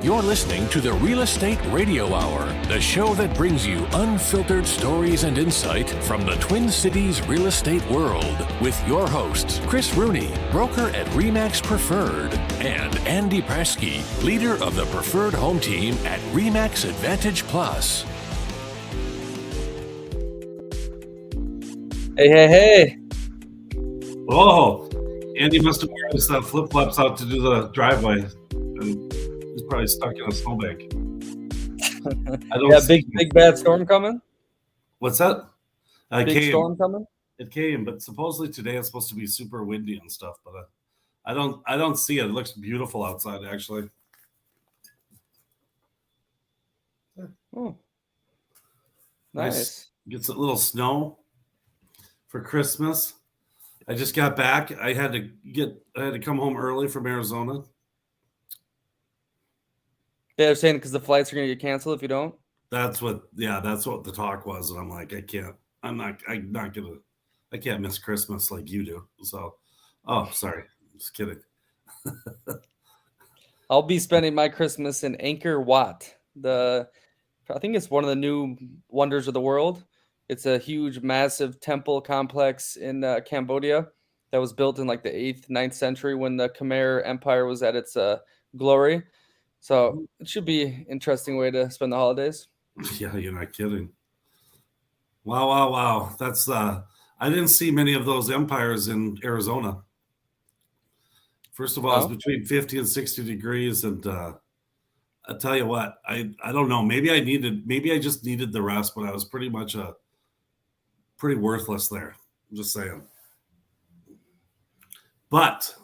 You're listening to the Real Estate Radio Hour, the show that brings you unfiltered stories and insight from the Twin Cities real estate world with your hosts, Chris Rooney, broker at RE/MAX Preferred, and Andy Presky, leader of the Preferred Home Team at RE/MAX Advantage Plus. Hey. Oh, Andy must have worn his flip-flops out to do the driveway. And he's probably stuck in a snowbank. I don't big bad storm coming? What's that? Storm coming? It came, but supposedly today it's supposed to be super windy and stuff, but I don't see it. It looks beautiful outside, actually. Oh. Nice. Gets a little snow for Christmas. I just got back. I had to come home early from Arizona. Yeah, they're saying because the flights are going to get canceled if you don't. That's what the talk was, and I'm like, I can't miss Christmas like you do. So, sorry, just kidding. I'll be spending my Christmas in Angkor Wat. I think it's one of the new wonders of the world. It's a huge, massive temple complex in Cambodia that was built in like the 8th, 9th century when the Khmer Empire was at its glory. So it should be an interesting way to spend the holidays. Yeah, you're not kidding. Wow. That's I didn't see many of those empires in Arizona. First of all, it's between 50 and 60 degrees, and I tell you what, I don't know. Maybe I just needed the rest, but I was pretty worthless there. I'm just saying. But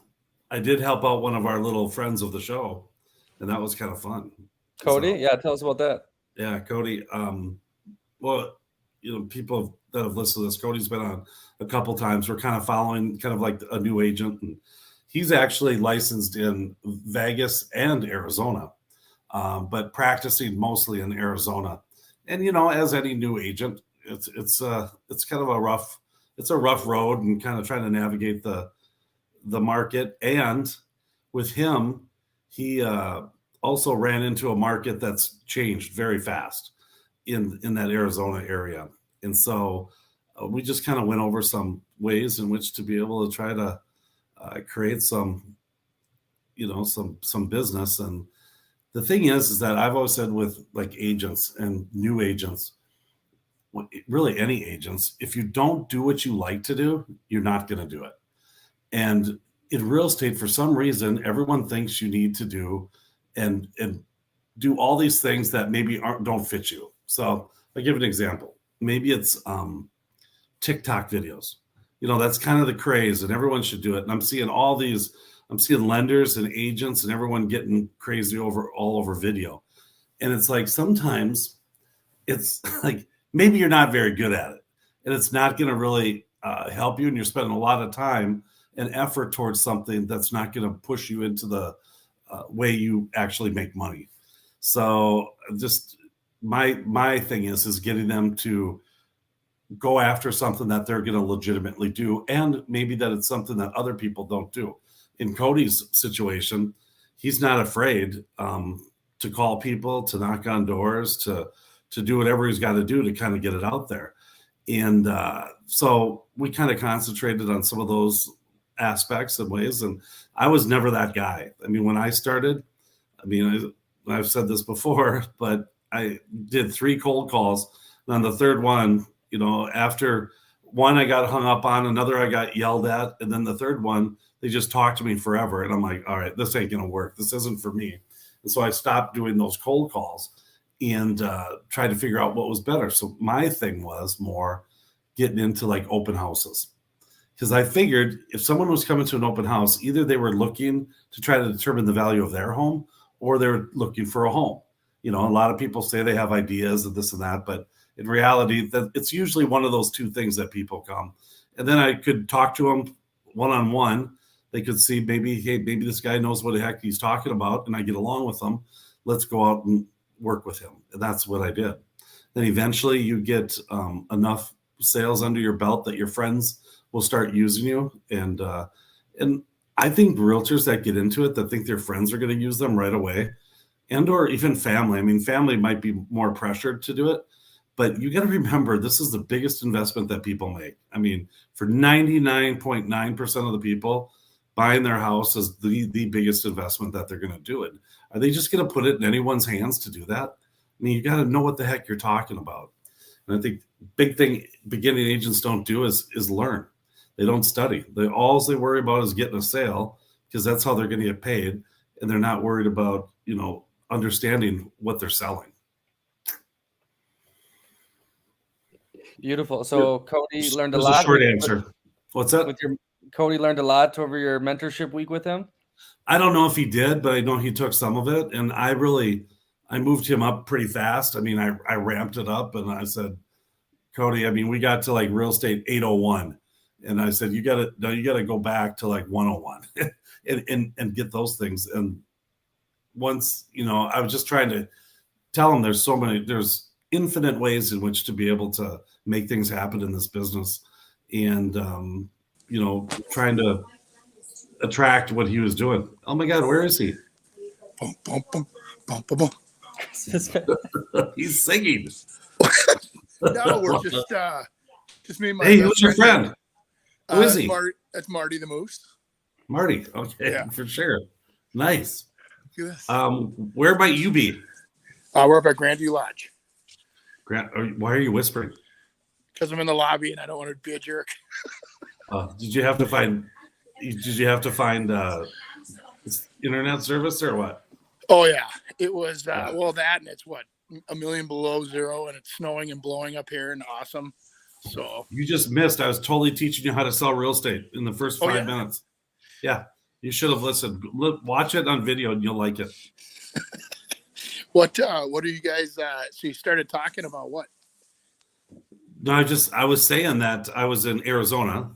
I did help out one of our little friends of the show, and that was kind of fun. Cody? Yeah, tell us about that. Yeah, Cody. Well, people that have listened to this, Cody's been on a couple times. We're kind of following kind of like a new agent, and he's actually licensed in Vegas and Arizona, but practicing mostly in Arizona. And, as any new agent, it's kind of a rough road and kind of trying to navigate the market. And with him, he also ran into a market that's changed very fast in that Arizona area. And so we just kind of went over some ways in which to be able to try to create some business. And the thing is that I've always said with like agents and new agents, really any agents, if you don't do what you like to do, you're not going to do it. And in real estate, for some reason, everyone thinks you need to do and do all these things that maybe don't fit you. So I'll give an example. Maybe it's TikTok videos. That's kind of the craze, and everyone should do it. And I'm seeing lenders and agents and everyone getting crazy all over video. And it's like sometimes it's like maybe you're not very good at it, and it's not going to really help you, and you're spending a lot of time and effort towards something that's not going to push you into the way you actually make money. So just my thing is getting them to go after something that they're going to legitimately do, and maybe that it's something that other people don't do. In Cody's situation, he's not afraid to call people, to knock on doors, to do whatever he's got to do to kind of get it out there. And so we kind of concentrated on some of those aspects and ways. And I was never that guy. I mean, when I started, I've said this before, but I did 3 cold calls. And on the third one, after one I got hung up on, another I got yelled at, and then the third one, they just talked to me forever. And I'm like, all right, this ain't going to work. This isn't for me. And so I stopped doing those cold calls and tried to figure out what was better. So my thing was more getting into like open houses. Because I figured if someone was coming to an open house, either they were looking to try to determine the value of their home, or they're looking for a home. A lot of people say they have ideas of this and that, but in reality, that it's usually one of those two things that people come. And then I could talk to them one-on-one. They could see maybe this guy knows what the heck he's talking about, and I get along with him. Let's go out and work with him. And that's what I did. Then eventually you get enough sales under your belt that your friends will start using you. And I think realtors that get into it, that think their friends are going to use them right away, and or even family. I mean, family might be more pressured to do it, but you got to remember this is the biggest investment that people make. I mean, for 99.9% of the people, buying their house is the biggest investment that they're going to do it. Are they just going to put it in anyone's hands to do that? I mean, you got to know what the heck you're talking about. And I think big thing beginning agents don't do is learn. They don't study. All they worry about is getting a sale because that's how they're going to get paid. And they're not worried about, understanding what they're selling. Beautiful. So Cody learned a There's lot. a short answer. What's that? Cody learned a lot over your mentorship week with him? I don't know if he did, but I know he took some of it. And I moved him up pretty fast. I mean, I ramped it up and I said, Cody, I mean, we got to like real estate 801. And I said, you got to go back to like 101 and get those things. And once, I was just trying to tell him there's infinite ways in which to be able to make things happen in this business. And, trying to attract what he was doing. Oh my God, where is he? Bum, bum, bum, bum, bum, bum. He's singing. No, we're just me and my Hey, who's your friend? Who is he? That's Marty the Moose. Marty. Okay, yeah. For sure. Nice. Look at this. Where might you be? We're up at Grandview Lodge. Why are you whispering? Because I'm in the lobby and I don't want to be a jerk. Did you have to find internet service or what? Oh yeah, it was that, and it's what, a million below zero, and it's snowing and blowing up here and awesome. So you just missed. I was totally teaching you how to sell real estate in the first 5 minutes. Yeah, you should have listened. Watch it on video and you'll like it. What are you guys? So you started talking about what? No, I was saying that I was in Arizona,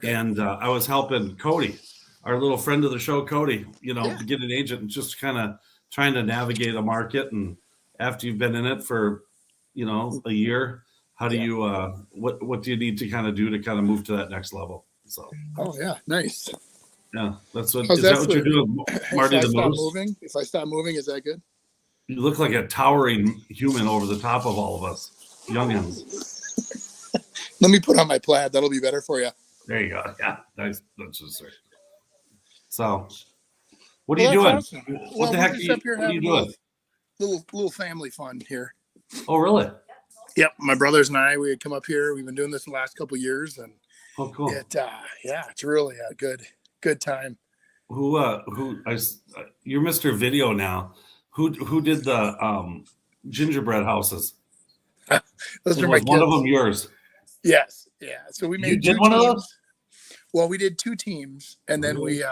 and I was helping Cody, our little friend of the show, Cody, get an agent and just kind of trying to navigate a market. And after you've been in it for, a year, how do you, what do you need to kind of do to kind of move to that next level? So. Oh yeah, nice. Yeah, is that what you're doing, Marty the Moose? If I stop moving, is that good? You look like a towering human over the top of all of us, youngins. Let me put on my plaid. That'll be better for you. There you go. Yeah, nice. That's just right. So, what are you doing? Awesome. What the heck are you doing? Little family fun here. Oh, really? Yep. My brothers and I, we had come up here. We've been doing this the last couple of years, and cool. It's really a good time. You're Mr. Video now. Who did the gingerbread houses? Those are my kids. One of them yours. Yes. Yeah. So we made two one teams. Of those? Well, we did 2 teams, and then we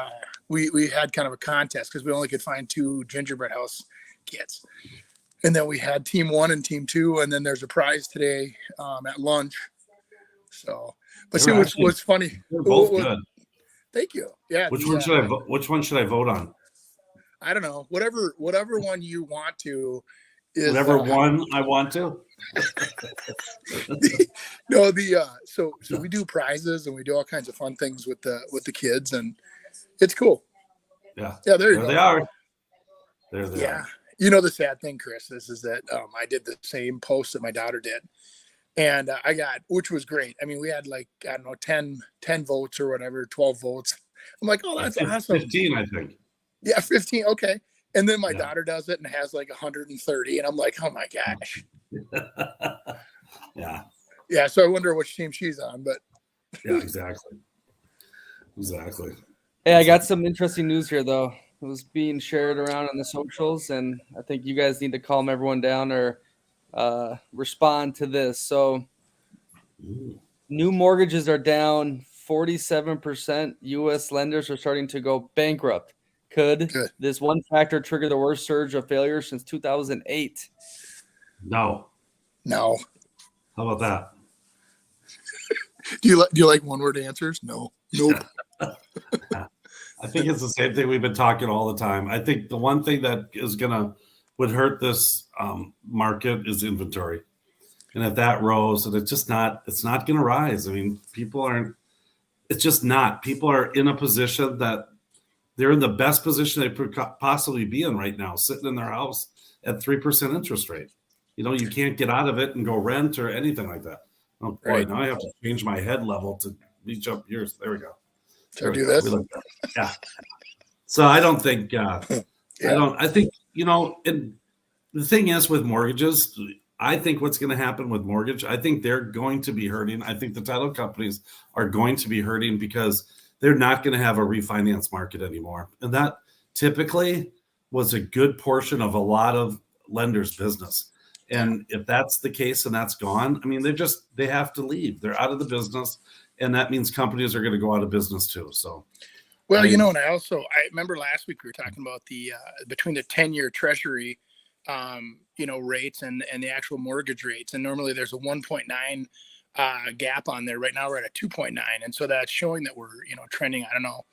had kind of a contest because we only could find 2 gingerbread house kits. And then we had team 1 and team 2, and then there's a prize today at lunch. So, but see, what's funny? They're both good. Thank you. Yeah. Which one should I vote on? I don't know. Whatever one you want to. Whatever one I want to. No, so we do prizes and we do all kinds of fun things with the kids, and it's cool. Yeah. Yeah. There you go. They are. There they are. The sad thing, Chris, is that I did the same post that my daughter did, and I got, which was great. I mean, we had 10 votes or whatever, 12 votes. I'm like, oh, that's awesome. 15, I think. Yeah, 15. Okay. And then my daughter does it and has 130, and I'm like, oh my gosh. Yeah. Yeah. So I wonder which team she's on, but. Yeah, exactly. Hey, I got some interesting news here, though. It was being shared around on the socials, and I think you guys need to calm everyone down or respond to this. So, new mortgages are down 47%. U.S. lenders are starting to go bankrupt. Could this one factor trigger the worst surge of failure since 2008? No. How about that? Do you like one-word answers? No. Nope. I think it's the same thing we've been talking all the time. I think the one thing that would hurt this market is inventory. And if that rose, and it's not going to rise. I mean, people are in a position that they're in the best position they could possibly be in right now, sitting in their house at 3% interest rate. You can't get out of it and go rent or anything like that. Oh boy, Right. now I have to change my head level to reach up yours. There we go. So do this. Yeah. So I don't think, I think, and the thing is with mortgages, I think what's going to happen with mortgage, I think they're going to be hurting. I think the title companies are going to be hurting because they're not going to have a refinance market anymore. And that typically was a good portion of a lot of lenders' business. And if that's the case and that's gone, I mean, they have to leave. They're out of the business. And that means companies are going to go out of business too. So, well, and I remember last week we were talking about the between the 10-year treasury, rates and the actual mortgage rates. And normally there's a 1.9 gap on there. Right now we're at a 2.9. And so that's showing that we're, trending, I don't know,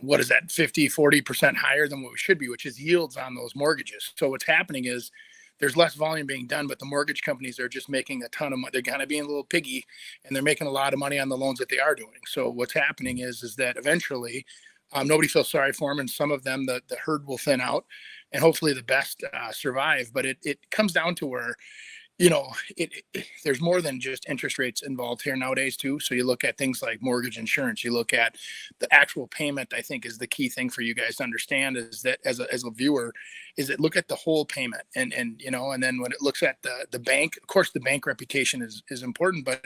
what is that, 40% higher than what we should be, which is yields on those mortgages. So what's happening is there's less volume being done, but the mortgage companies are just making a ton of money. They're kind of being a little piggy, and they're making a lot of money on the loans that they are doing. So what's happening is that eventually nobody feels sorry for them, and some of them, the herd will thin out, and hopefully the best survive. But it comes down to where, there's more than just interest rates involved here nowadays too. So you look at things like mortgage insurance, you look at the actual payment. I think is the key thing for you guys to understand, is that as a viewer, is that look at the whole payment, and then when it looks at the bank, of course the bank reputation is important, but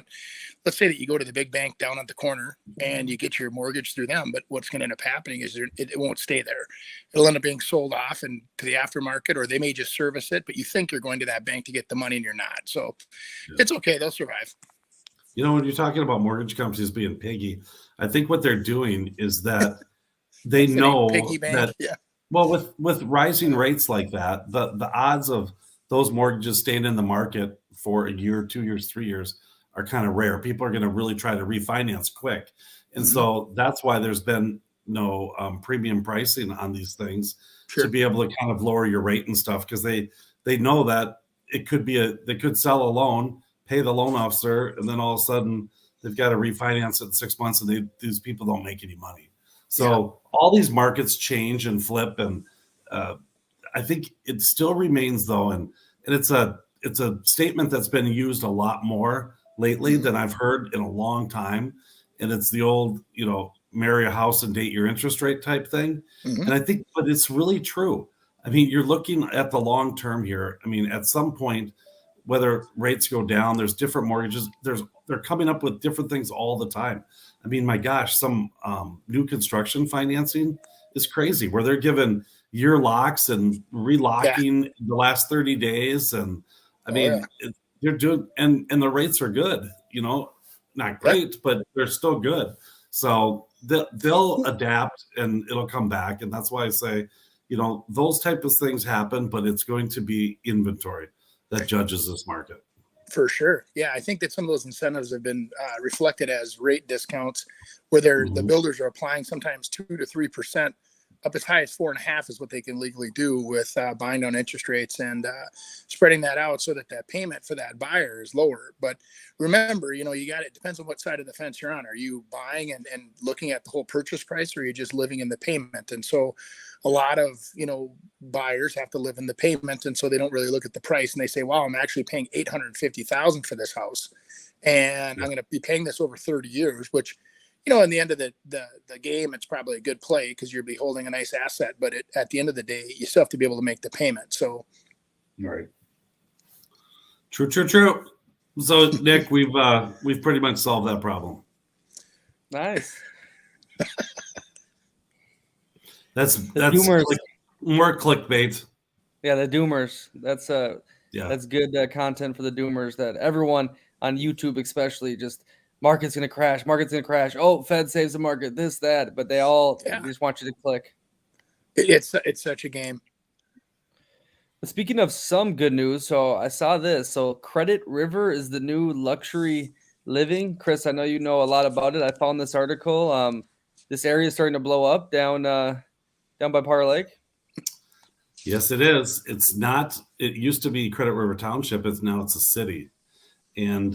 let's say that you go to the big bank down at the corner and you get your mortgage through them, but what's going to end up happening is it won't stay there. It'll end up being sold off and to the aftermarket, or they may just service it, but you think you're going to that bank to get the money and you're not. So It's okay. They'll survive. When you're talking about mortgage companies being piggy, I think what they're doing is that they know that, well, with rising rates like that, the odds of those mortgages staying in the market for a year, 2 years, 3 years are kind of rare. People are going to really try to refinance quick. And so that's why there's been no premium pricing on these things to be able to kind of lower your rate and stuff, because they know that it could be they could sell a loan, pay the loan officer, and then all of a sudden they've got to refinance it in 6 months, and these people don't make any money. So all these markets change and flip, and I think it still remains though, and it's a statement that's been used a lot more lately than I've heard in a long time, and it's the old marry a house and date your interest rate type thing. And I think, but it's really true. I mean, you're looking at the long term here. I mean, at some point, whether rates go down, there's different mortgages. They're coming up with different things all the time. I mean, my gosh, some new construction financing is crazy, where they're given year locks and relocking the last 30 days. And I mean, they're doing, and the rates are good, not great, but they're still good. So they'll adapt and it'll come back. And that's why I say, those type of things happen, but it's going to be inventory that judges this market. For sure. Yeah, I think that some of those incentives have been reflected as rate discounts, where the builders are applying sometimes 2 to 3%, up as high as 4.5% is what they can legally do with buying down interest rates and spreading that out so that payment for that buyer is lower. But remember, it depends on what side of the fence you're on. Are you buying and looking at the whole purchase price, or are you just living in the payment? And so a lot of, buyers have to live in the payment. And so they don't really look at the price, and they say, wow, I'm actually paying $850,000 for this house, and I'm going to be paying this over 30 years, which, in the end of the game, it's probably a good play because you'll be holding a nice asset. But at the end of the day, you still have to be able to make the payment. So, right. True. So, Nick, we've pretty much solved that problem. Nice. That's more clickbait. Yeah, the doomers. That's good content for the doomers, that everyone on YouTube especially just market's gonna crash. Oh, Fed saves the market, this, that, but they all just want you to click. It's such a game. But speaking of some good news, so I saw this. So Credit River is the new luxury living. Chris, I know you know a lot about it. I found this article. This area is starting to blow up down by Parr Lake. Yes, it is. It's not. It used to be Credit River Township. Now it's a city, and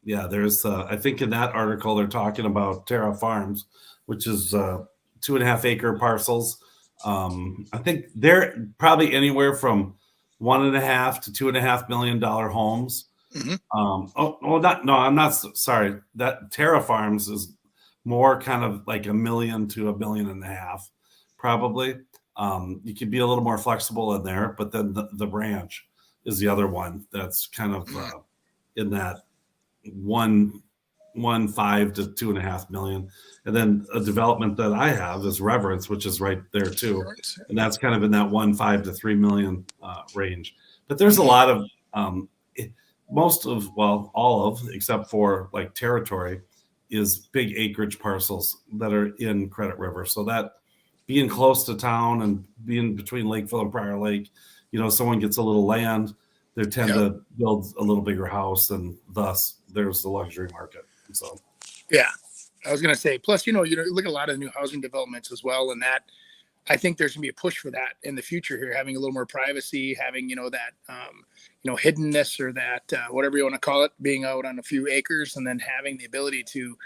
there's. I think in that article they're talking about Terra Farms, which is 2.5 acre parcels. I think they're probably anywhere from $1.5 to $2.5 million homes. I'm not sorry. That Terra Farms is more kind of like $1 million to $1.5 million, probably. You could be a little more flexible in there, but then the ranch is the other one that's kind of in that 1.5 to $2.5 million. And then a development that I have is Reverence, which is right there too, and that's kind of in that 1.5 to 3 million range. But there's a lot of all of, except for like territory, is big acreage parcels that are in Credit River. So that being close to town and being between Lakeville and Prior Lake, someone gets a little land, they tend to build a little bigger house, and thus there's the luxury market. So, yeah, I was going to say, plus, you look at a lot of new housing developments as well. And that, I think there's going to be a push for that in the future here, having a little more privacy, having, that, hiddenness, or that, whatever you want to call it, being out on a few acres, and then having the ability to,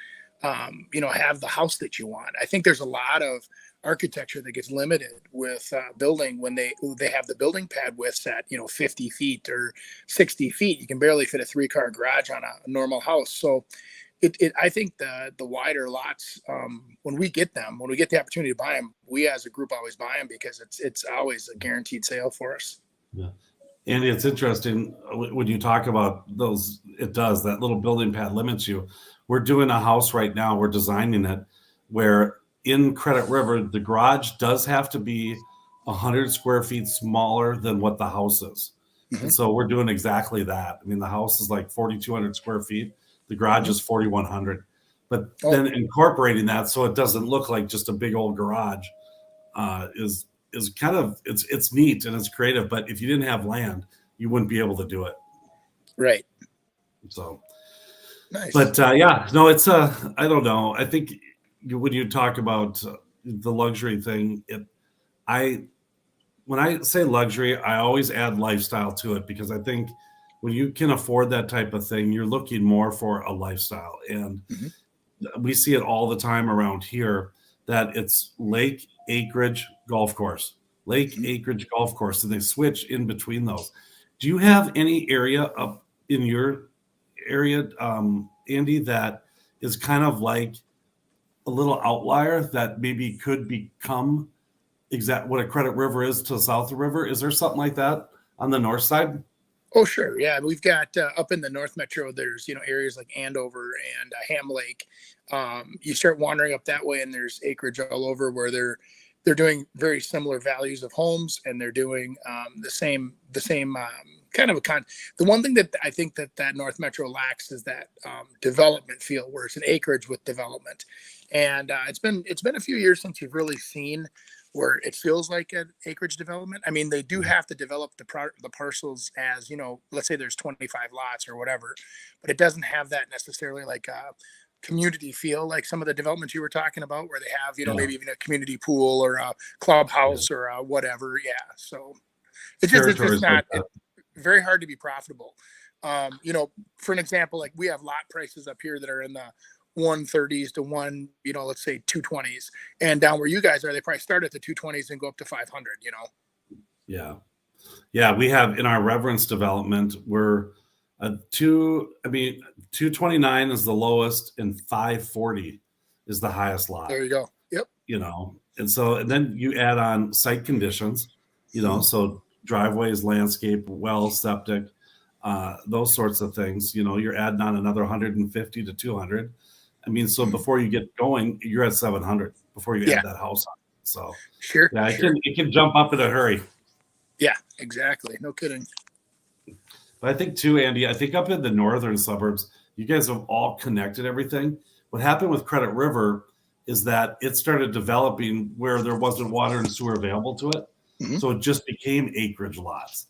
have the house that you want. I think there's a lot of architecture that gets limited with building when they have the building pad widths at 50 feet or 60 feet. You can barely fit a 3-car garage on a normal house. So I think the wider lots, when we get the opportunity to buy them, we as a group always buy them because it's always a guaranteed sale for us. Yeah. Andy, it's interesting when you talk about those, that little building pad limits you. We're doing a house right now, we're designing it, where in Credit River, the garage does have to be 100 square feet smaller than what the house is. And so we're doing exactly that. I mean, the house is like 4,200 square feet. The garage is 4,100. But then incorporating that so it doesn't look like just a big old garage is kind of, it's neat and it's creative. But if you didn't have land, you wouldn't be able to do it. Right. So, nice. But it's I don't know. I think when you talk about the luxury thing, when I say luxury, I always add lifestyle to it, because I think when you can afford that type of thing, you're looking more for a lifestyle. And we see it all the time around here, that it's lake acreage golf course, acreage golf course, and they switch in between those. Do you have any area up in your area, Andy, that is kind of like a little outlier that maybe could become what a Credit River is to the south of the river? Is there something like that on the north side? Oh, sure. Yeah. We've got up in the North Metro, there's, areas like Andover and Ham Lake. You start wandering up that way and there's acreage all over where they're doing very similar values of homes, and they're doing the same kind of the one thing that I think that North Metro lacks is that development feel, where it's an acreage with development. And it's been a few years since you've really seen where it feels like an acreage development. I mean, they do have to develop the parcels as, let's say there's 25 lots or whatever, but it doesn't have that necessarily like a community feel like some of the developments you were talking about, where they have, maybe even a community pool or a clubhouse or whatever. Yeah. So it's just not very hard to be profitable. For an example, like we have lot prices up here that are in the 130s to let's say 220s, and down where you guys are, they probably start at the 220s and go up to 500. Yeah, we have in our Reverence development, we're 229 is the lowest and 540 is the highest lot. There you go. Yep. And then you add on site conditions, so driveways, landscape, well, septic, those sorts of things. You're adding on another 150 to 200. I mean, so before you get going, you're at 700 before you add that house on. So sure, it can jump up in a hurry. Yeah, exactly. No kidding. But I think too, Andy, up in the northern suburbs, you guys have all connected everything. What happened with Credit River is that it started developing where there wasn't water and sewer available to it. So it just became acreage lots.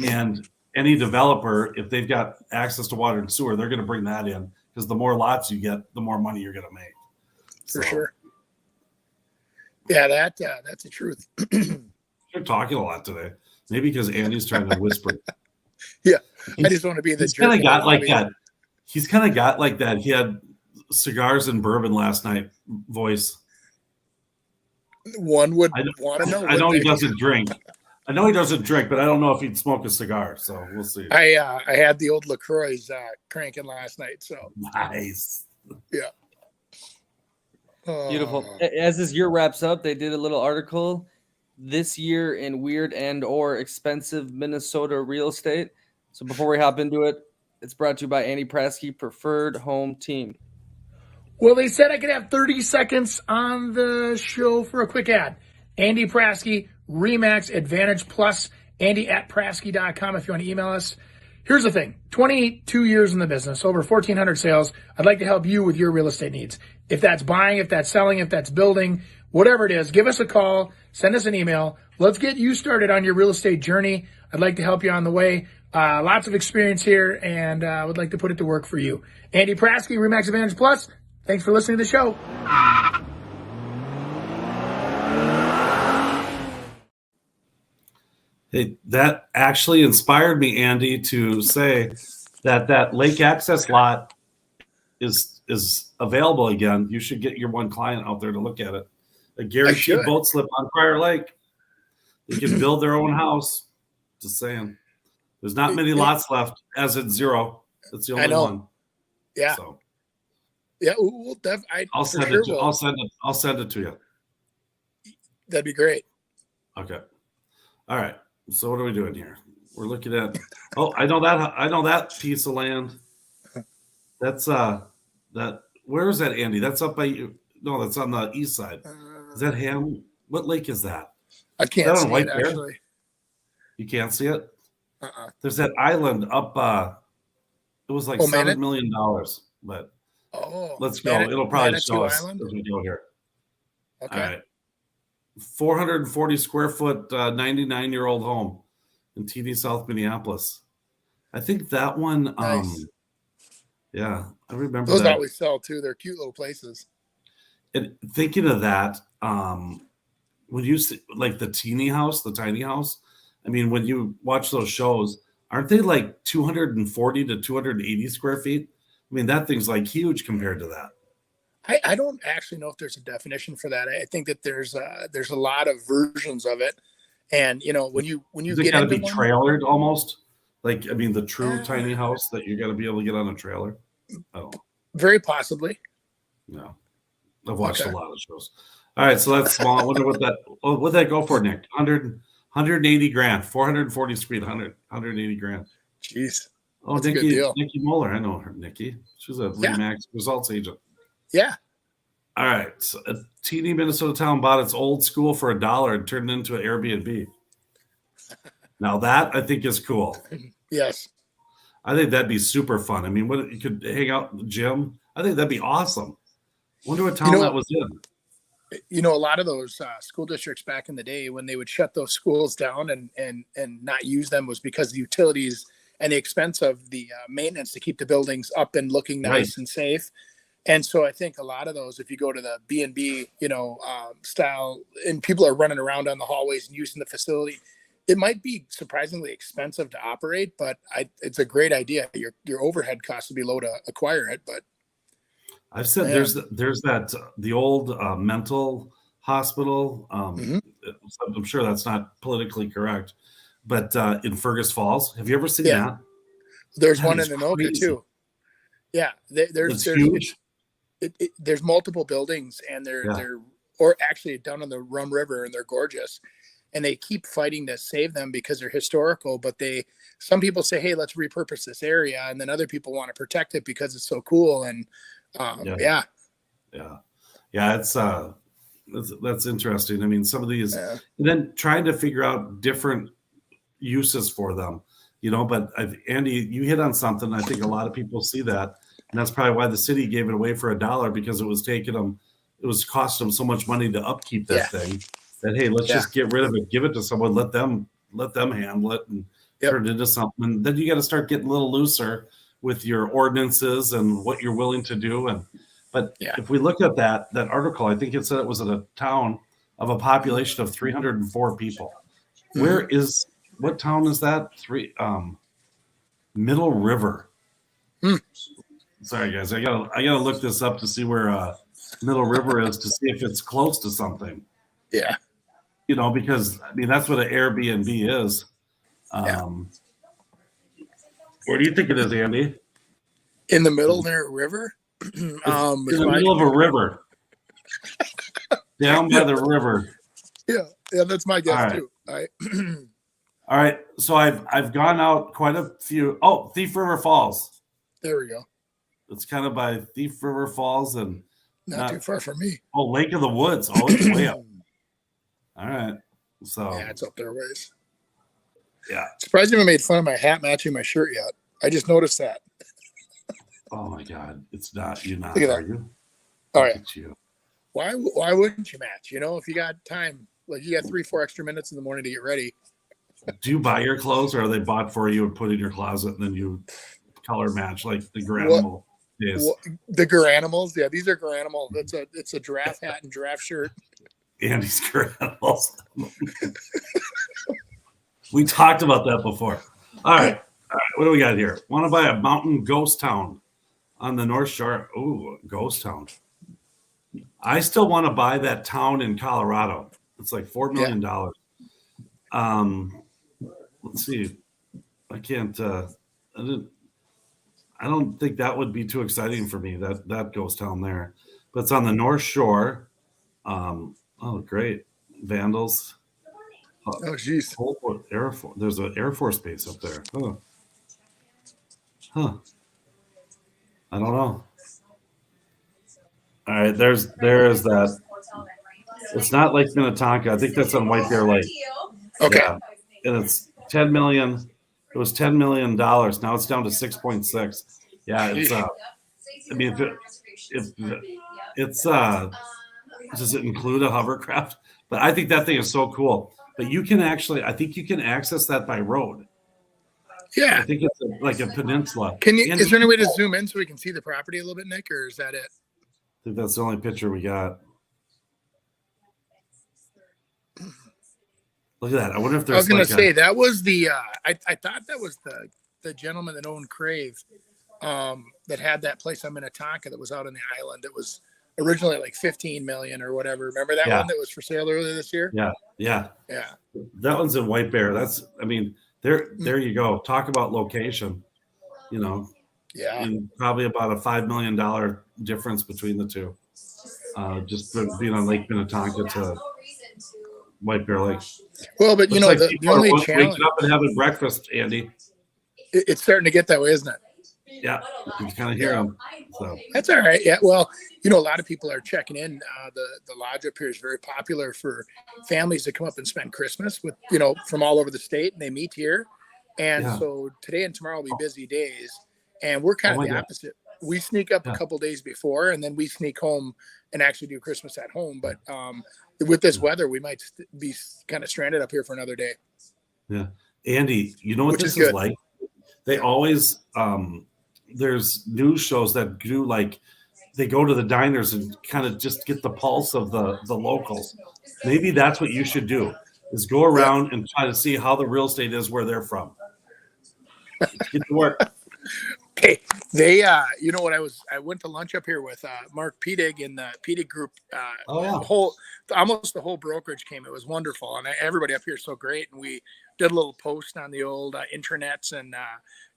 And any developer, if they've got access to water and sewer, they're going to bring that in, because the more lots you get, the more money you're going to make. For sure. Yeah, that's the truth. You're talking a lot today. Maybe because Andy's trying to whisper. Yeah, I just want to be the jerk. Kind of got like that. He's kind of got like that. He had cigars and bourbon last night voice. One would I know, want to know. I know he wouldn't they? doesn't drink. I know he doesn't drink, but I don't know if he'd smoke a cigar. So we'll see. I had the old LaCroix cranking last night. So Nice. yeah. Beautiful. As this year wraps up, they did a little article this year in weird and or expensive Minnesota real estate. So before we hop into it, it's brought to you by Andy Prasky, Preferred Home Team. Well, they said I could have 30 seconds on the show for a quick ad. Andy Prasky, Remax Advantage Plus, Andy@Prasky.com if you want to email us. Here's the thing, 22 years in the business, over 1,400 sales. I'd like to help you with your real estate needs. If that's buying, if that's selling, if that's building, whatever it is, give us a call, send us an email. Let's get you started on your real estate journey. I'd like to help you on the way. Lots of experience here, and I would like to put it to work for you. Andy Prasky, Remax Advantage Plus. Thanks for listening to the show. Hey, that actually inspired me, Andy, to say that lake access lot is available again. You should get your one client out there to look at it. A guaranteed boat slip on Prior Lake. They can build their own house. Just saying. There's not many lots left, as in zero. That's the only one. Yeah. So. Yeah, well, I'll send it to you. That'd be great. Okay. All right. So what are we doing here? We're looking at. Oh, I know that piece of land. That's that. Where is that, Andy? That's up by you. No, that's on the east side. Is that Ham? What lake is that? I can't see it actually. You can't see it. There's that island up. It was like $7 million, but. Let's go. It'll probably show us as we go here. Okay. All right. 440 square foot, 99-year-old home in TD South Minneapolis. I think that one. Nice. Yeah, I remember those that. always sell too. They're cute little places. And thinking of that, when you see like the tiny house, I mean, when you watch those shows, aren't they like 240 to 280 square feet? I mean, that thing's like huge compared to that. I don't actually know if there's a definition for that. I think that there's a lot of versions of it, and when you get got to be trailered almost. Like, I mean, the true tiny house that you got to be able to get on a trailer. Oh, very possibly. No, I've watched a lot of shows. All right, so that's small. I wonder what'd that go for, Nick? 180 grand, 440 square feet, 180 grand. Jeez. Oh, Nikki Moeller. I know her, Nikki. She's a Remax results agent. Yeah. All right. So a teeny Minnesota town bought its old school for $1 and turned it into an Airbnb. Now that I think is cool. Yes. I think that'd be super fun. I mean, what you could hang out in the gym. I think that'd be awesome. Wonder what town that was in. A lot of those school districts back in the day when they would shut those schools down and not use them was because the utilities and the expense of the maintenance to keep the buildings up and looking nice and safe. And so I think a lot of those, if you go to the B&B, style, and people are running around on the hallways and using the facility, it might be surprisingly expensive to operate, but it's a great idea. Your overhead costs would be low to acquire it, but I've said there's that the old mental hospital. I'm sure that's not politically correct, but in Fergus Falls, have you ever seen that? There's one in Anoka too. Yeah, there's huge. There's multiple buildings, and they're or actually down on the Rum River, and they're gorgeous. And they keep fighting to save them because they're historical. But some people say, "Hey, let's repurpose this area," and then other people want to protect it because it's so cool. And that's interesting. I mean, some of these, and then trying to figure out different uses for them, But Andy, you hit on something. I think a lot of people see that, and that's probably why the city gave it away for $1 because it was costing them so much money to upkeep that thing. That hey, let's just get rid of it, give it to someone, let them handle it, and turn it into something. And then you got to start getting a little looser with your ordinances and what you're willing to do. But if we look at that article, I think it said it was in a town of a population of 304 people. Mm-hmm. What town is that? Middle River. Sorry guys, I gotta look this up to see where Middle River is to see if it's close to something. Yeah. Because I mean that's what an Airbnb is. Where do you think it is, Andy? In the middle near a river. In the middle of a river. Down by the river. Yeah, that's my guess too. All right. All right. So I've gone out quite a few. Oh, Thief River Falls. There we go. It's kind of by Thief River Falls and not too far from me. Oh, Lake of the Woods. Oh, it's way up. All right. So yeah, it's up there ways. Yeah. Surprised you haven't made fun of my hat matching my shirt yet. I just noticed that. Oh my God. It's not you not, Look at are that. you? All right. You. Why wouldn't you match? If you got time, like you got 3-4 extra minutes in the morning to get ready. Do you buy your clothes or are they bought for you and put in your closet and then you color match like the Garanimal days? The Garanimals? Yeah, these are Garanimal. It's a giraffe hat and giraffe shirt. Andy's Garanimals. We talked about that before. All right. What do we got here? Want to buy a mountain ghost town on the North Shore? Ooh, ghost town. I still want to buy that town in Colorado. It's like $4 million. Let's see. I can't. I don't think that would be too exciting for me. That ghost town there, but it's on the North Shore. Oh, great. Vandals. Oh, geez. Air Force. There's an Air Force base up there. Huh. I don't know. All right, there is that. It's not Lake Minnetonka. I think that's on White Bear Lake. Okay. Yeah. And it's 10 million. It was $10 million. Now it's down to 6.6. Yeah, it's I mean, it's does it include a hovercraft? But I think that thing is so cool. But you can actually, I think you can access that by road. Yeah. I think it's like a peninsula. Is there any way to zoom in so we can see the property a little bit, Nick, or is that it? I think that's the only picture we got. Look at that. I wonder if there's. I was going to say that was the. I thought that was the gentleman that owned Crave, that had that place on Minnetonka that was out on the island. It was originally like 15 million or whatever. Remember that one that was for sale earlier this year? Yeah. That one's in White Bear. That's. I mean, there you go. Talk about location. Yeah. And probably about a $5 million difference between the two. Just being on Lake Minnetonka to White Bear Lake. Well, but like the only challenge. Waking up and having breakfast, Andy. It's starting to get that way, isn't it? Yeah, you can kind of hear them. So that's all right. Yeah. Well, a lot of people are checking in. The lodge up here is very popular for families that come up and spend Christmas with, from all over the state, and they meet here. And so today and tomorrow will be busy days. And we're kind of the opposite. We sneak up a couple days before, and then we sneak home and actually do Christmas at home. But with this weather, we might be kind of stranded up here for another day. Yeah. Andy, you know what this is like? They always, there's news shows that do they go to the diners and kind of just get the pulse of the locals. Maybe that's what you should do, is go around and try to see how the real estate is where they're from. Get to work. Hey, they, I went to lunch up here with Mark Pedig and the Pedig Group. Almost the whole brokerage came. It was wonderful, and everybody up here is so great. And we did a little post on the old intranets and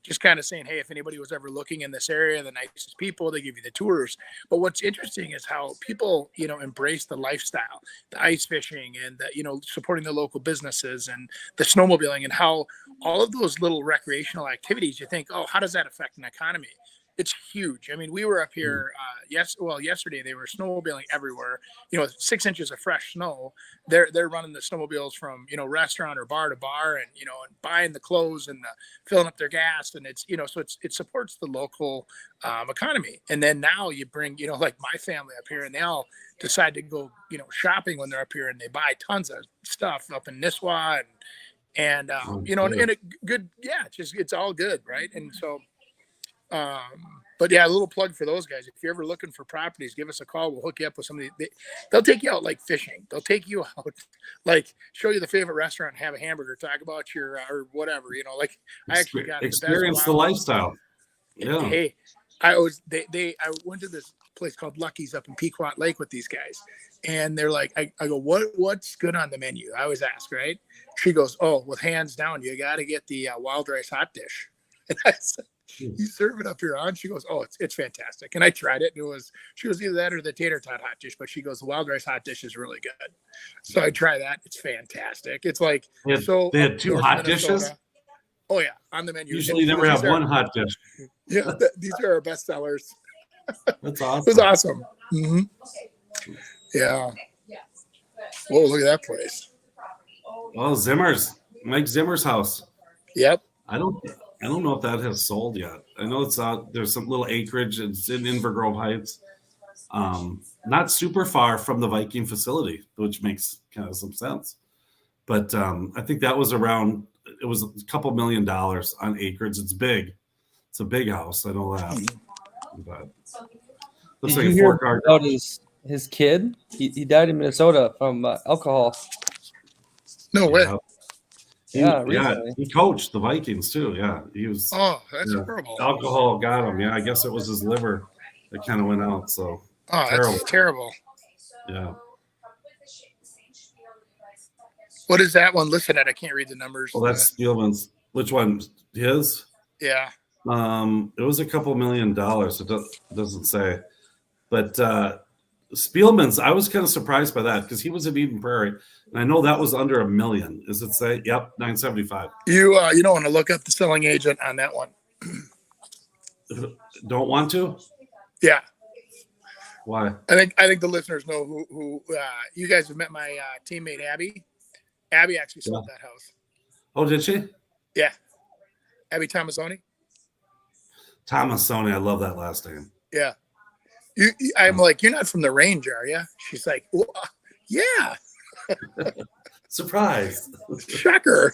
just kind of saying, hey, if anybody was ever looking in this area, the nicest people, they give you the tours. But what's interesting is how people, embrace the lifestyle, the ice fishing, and supporting the local businesses and the snowmobiling, and how all of those little recreational activities, you think, oh, how does that affect an economy? It's huge. I mean, we were up here yesterday they were snowmobiling everywhere, 6 inches of fresh snow. They're running the snowmobiles from, restaurant or bar to bar, and, and buying the clothes and filling up their gas. And it's, so it supports the local economy. And then now you bring, like my family up here, and they all decide to go, shopping when they're up here, and they buy tons of stuff up in Nisswa and and a good, it's all good. Right. And so, but yeah, a little plug for those guys. If you're ever looking for properties, give us a call. We'll hook you up with somebody. They'll take you out like fishing. They'll take you out, like show you the favorite restaurant, have a hamburger, talk about your or whatever. I actually got experience the lifestyle. Yeah. Hey, I went to this place called Lucky's up in Pequot Lake with these guys. And they're like, I go, what's good on the menu? I always ask, right? She goes, oh, well, hands down, you got to get the wild rice hot dish. And I said, you serve it up here on? She goes, oh, it's fantastic. And I tried it. And she goes, either that or the tater tot hot dish. But she goes, the wild rice hot dish is really good. So I try that. It's fantastic. It's like, they had two hot dishes. Oh yeah, on the menu. Usually never have one hot dish. Yeah, these are our best sellers. That's awesome. It was awesome. Mm-hmm. Yeah. Whoa, look at that place. Oh, Mike Zimmer's house. Yep. I don't know if that has sold yet. I know it's out. There's some little acreage. It's in Invergrove Heights. Not super far from the Viking facility, which makes kind of some sense. But I think that was around. It was a couple $1 million on acreage. It's big. It's a big house. I know that. But looks like a 4-car. About his kid? He died in Minnesota from alcohol. No way. Yeah, he coached the Vikings too. Yeah, he was. Oh, that's horrible. Alcohol got him. Yeah, I guess it was his liver that kind of went out. So that's terrible. Yeah. What is that one listed at? I can't read the numbers. Well, that's Spielman's. Which one? His? Yeah. It was a couple $1 million. It doesn't say, but Spielman's. I was kind of surprised by that because he was in Eden Prairie, and I know that was under $1 million. Does it say? Yep, 975. You don't want to look up the selling agent on that one. Don't want to? Yeah. Why? I think the listeners know who you guys have met my teammate Abby. Abby actually sold that house. Oh, did she? Yeah. Abby Tomasoni. Tomasoni, I love that last name. Yeah. I'm like, you're not from the range, are you? She's like, well, yeah. Surprise. Shocker.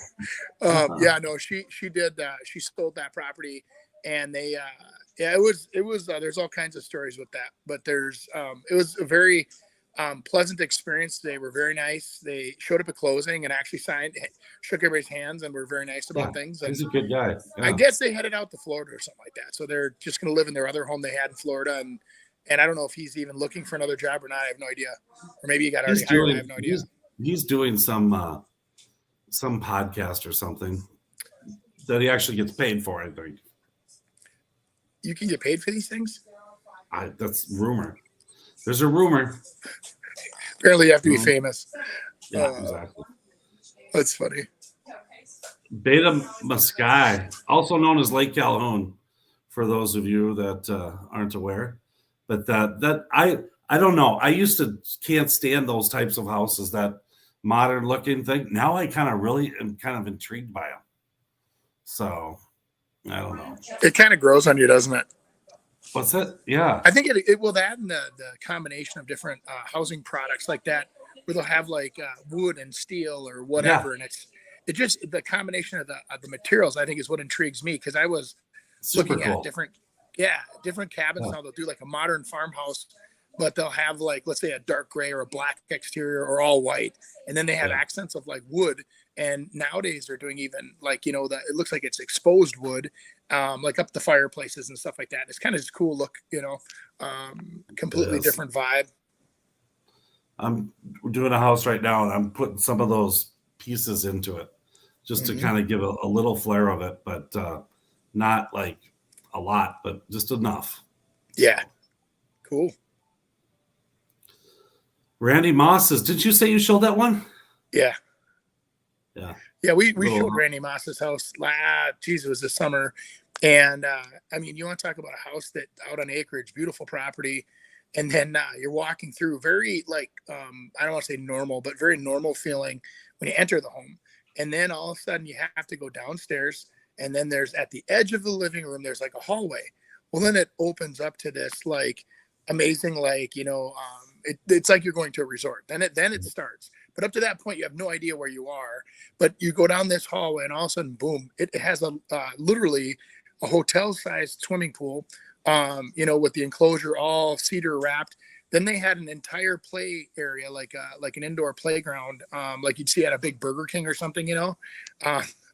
Yeah, no, she did. She sold that property, and they, it was. There's all kinds of stories with that, but it was a very pleasant experience. They were very nice. They showed up at closing and actually shook everybody's hands, and were very nice about things. And he's a good guy. Yeah. I guess they headed out to Florida or something like that. So they're just going to live in their other home they had in Florida, and I don't know if he's even looking for another job or not. I have no idea. Or maybe he got already hired. I have no idea. He's doing some podcast or something that he actually gets paid for, I think. You can get paid for these things? That's rumor. There's a rumor. Apparently you have to be famous. Yeah, exactly. That's funny. Beta Muskai, also known as Lake Calhoun, for those of you that aren't aware. But that I don't know. I used to can't stand those types of houses, that modern looking thing. Now I kind of really am kind of intrigued by them. So I don't know. It kind of grows on you, doesn't it? What's it? Yeah. I think it will add in the combination of different housing products like that, where they'll have like wood and steel or whatever. Yeah. And it just, the combination of the materials, I think, is what intrigues me. Cause I was looking at different cabins. Yeah. Now they'll do like a modern farmhouse, but they'll have like, let's say a dark gray or a black exterior or all white. And then they have accents of like wood. And nowadays they're doing even like, it looks like it's exposed wood, like up the fireplaces and stuff like that. It's kind of just cool look, completely different vibe. I'm doing a house right now and I'm putting some of those pieces into it just to kind of give a little flair of it, but not like a lot, but just enough. Yeah. Cool. Randy Moss says, did you say you showed that one? Yeah. Yeah, we showed Randy Moss's house. It was this summer. And you want to talk about a house that out on acreage, beautiful property. And then you're walking through very like, I don't want to say normal, but very normal feeling when you enter the home. And then all of a sudden you have to go downstairs. And then there's at the edge of the living room, there's like a hallway. Well, then it opens up to this like amazing, like, it's like you're going to a resort. Then it starts. But up to that point, you have no idea where you are. But you go down this hallway, and all of a sudden, boom! It has literally a hotel-sized swimming pool, with the enclosure all cedar wrapped. Then they had an entire play area, like an indoor playground, like you'd see at a big Burger King or something,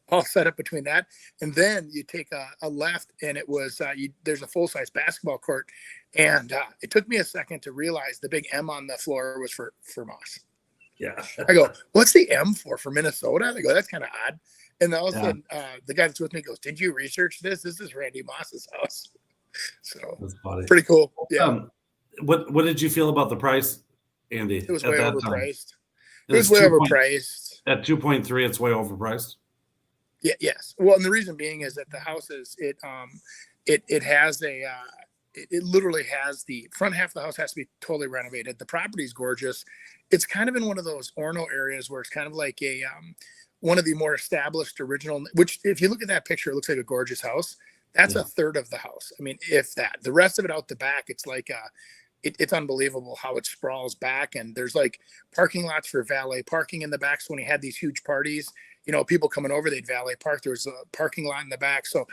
all set up between that. And then you take a left, and it was there's a full-size basketball court, And it took me a second to realize the big M on the floor was for Moss. Yeah. I go, what's the M for Minnesota? I go, that's kind of odd. And all of a Yeah. sudden, the guy that's with me goes, did you research this? This is Randy Moss's house. So That's funny. pretty cool. Yeah. What did you feel about the price, Andy? It was at way that overpriced. Time? It was way overpriced. At 2.3, it's way overpriced. Yeah. Yes. Well, and the reason being is that the house is it has a it literally has the front half of the house has to be totally renovated. The property's gorgeous. It's kind of in one of those Orno areas where it's kind of like a one of the more established original. Which, if you look at that picture, it looks like a gorgeous house. That's a third of the house. I mean, if that. The rest of it out the back, it's like it's unbelievable how it sprawls back, and there's like parking lots for valet parking in the back. So when he had these huge parties, people coming over, they'd valet park. There was a parking lot in the back. So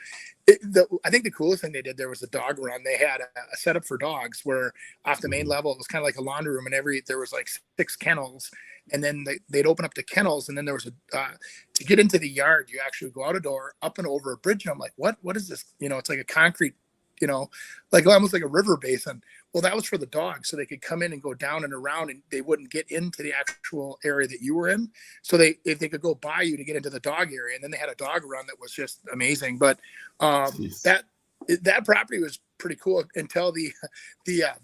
I think the coolest thing they did there was the dog run. They had a setup for dogs where off the main level, it was kind of like a laundry room, and there was like 6 kennels, and then they'd open up the kennels, and then there was to get into the yard, you actually go out a door, up and over a bridge. And I'm like, what is this? It's like a concrete, like almost like a river basin. Well, that was for the dogs, so they could come in and go down and around, and they wouldn't get into the actual area that you were in. So if they could go by you to get into the dog area, and then they had a dog run that was just amazing. But that property was pretty cool until they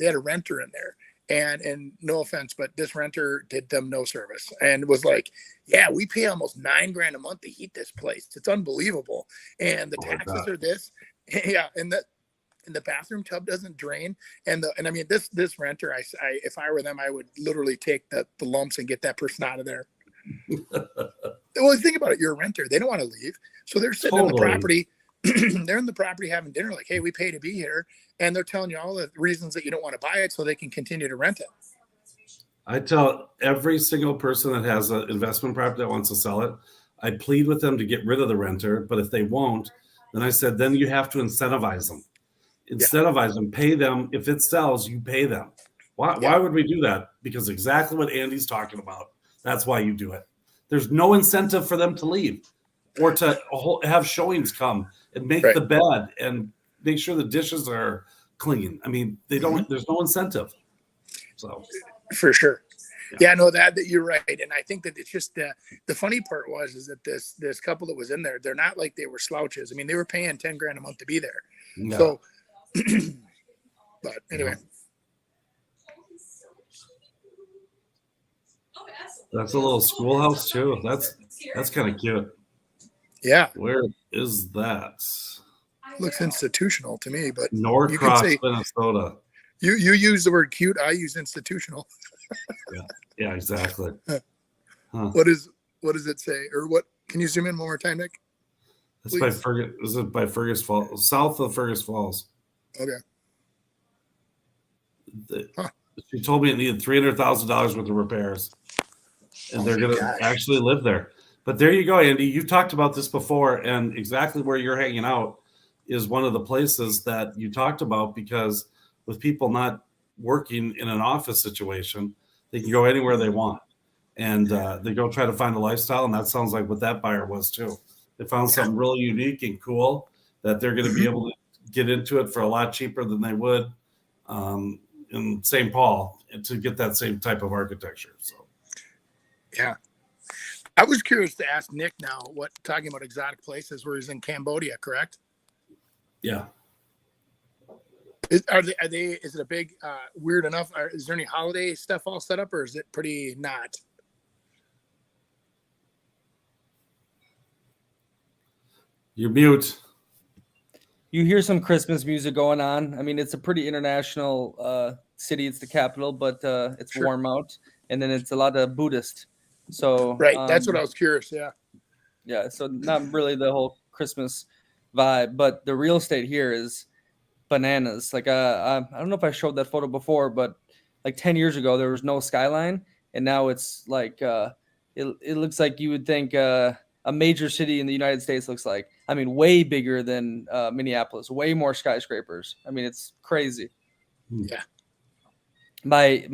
had a renter in there, and no offense, but this renter did them no service and was like, yeah, we pay almost $9,000 a month to heat this place. It's unbelievable, and the taxes are this, yeah, and the bathroom tub doesn't drain. And I mean, this renter, I if I were them, I would literally take the lumps and get that person out of there. Well, think about it. You're a renter. They don't want to leave. So they're sitting in the property. They're in the property having dinner. Like, hey, we pay to be here. And they're telling you all the reasons that you don't want to buy it so they can continue to rent it. I tell every single person that has an investment property that wants to sell it, I plead with them to get rid of the renter. But if they won't, then I said, then you have to incentivize them. Incentivize them, pay them. If it sells, you pay them. Why would we do that? Because exactly what Andy's talking about. That's why you do it. There's no incentive for them to leave or to have showings come and make the bed and make sure the dishes are clean. I mean, they don't. There's no incentive. So for sure. Yeah, no, that you're right. And I think that it's just the funny part is that this couple that was in there, they're not like they were slouches. I mean, they were paying $10,000 a month to be there. No. So but anyway, that's a little schoolhouse too. That's kind of cute. Yeah. Where is that? Looks institutional to me, but Norcross, Minnesota. You use the word cute. I use institutional. Yeah, exactly. Huh. What does it say? Or what? Can you zoom in one more time, Nick? It's by Fergus. Is it by Fergus Falls? South of Fergus Falls. Okay. She told me it needed $300,000 worth of repairs, and they're going to actually live there. But there you go, Andy. You talked about this before, and exactly where you're hanging out is one of the places that you talked about, because with people not working in an office situation, they can go anywhere they want, and they go try to find a lifestyle. And that sounds like what that buyer was too. They found something really unique and cool that they're going to be able to get into it for a lot cheaper than they would in St. Paul to get that same type of architecture. So, yeah. I was curious to ask Nick now, talking about exotic places, where he's in Cambodia, correct? Yeah. Is it a big, weird enough? Is there any holiday stuff all set up, or is it pretty not? You're mute. You hear some Christmas music going on. I mean, it's a pretty international city. It's the capital, but it's warm out, and then it's a lot of Buddhist. So that's what I was curious. Yeah. So not really the whole Christmas vibe, but the real estate here is bananas. Like I don't know if I showed that photo before, but like 10 years ago there was no skyline, and now it's like it looks like you would think a major city in the United States looks like. I mean, way bigger than Minneapolis, way more skyscrapers. I mean, it's crazy. Yeah. My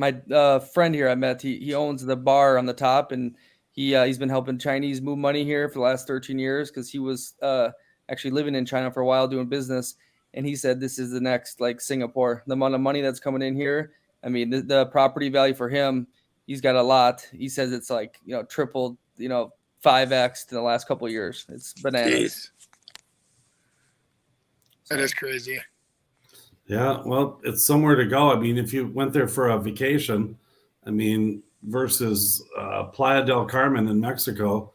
friend here I met, he owns the bar on the top, and he's been helping Chinese move money here for the last 13 years because he was actually living in China for a while doing business. and he said this is the next like Singapore. The amount of money that's coming in here. I mean, the property value for him, he's got a lot. He says it's like, tripled, 5x in the last couple of years. It's bananas. Jeez. That is crazy. Yeah, well, it's somewhere to go. I mean, if you went there for a vacation, I mean, versus Playa del Carmen in Mexico,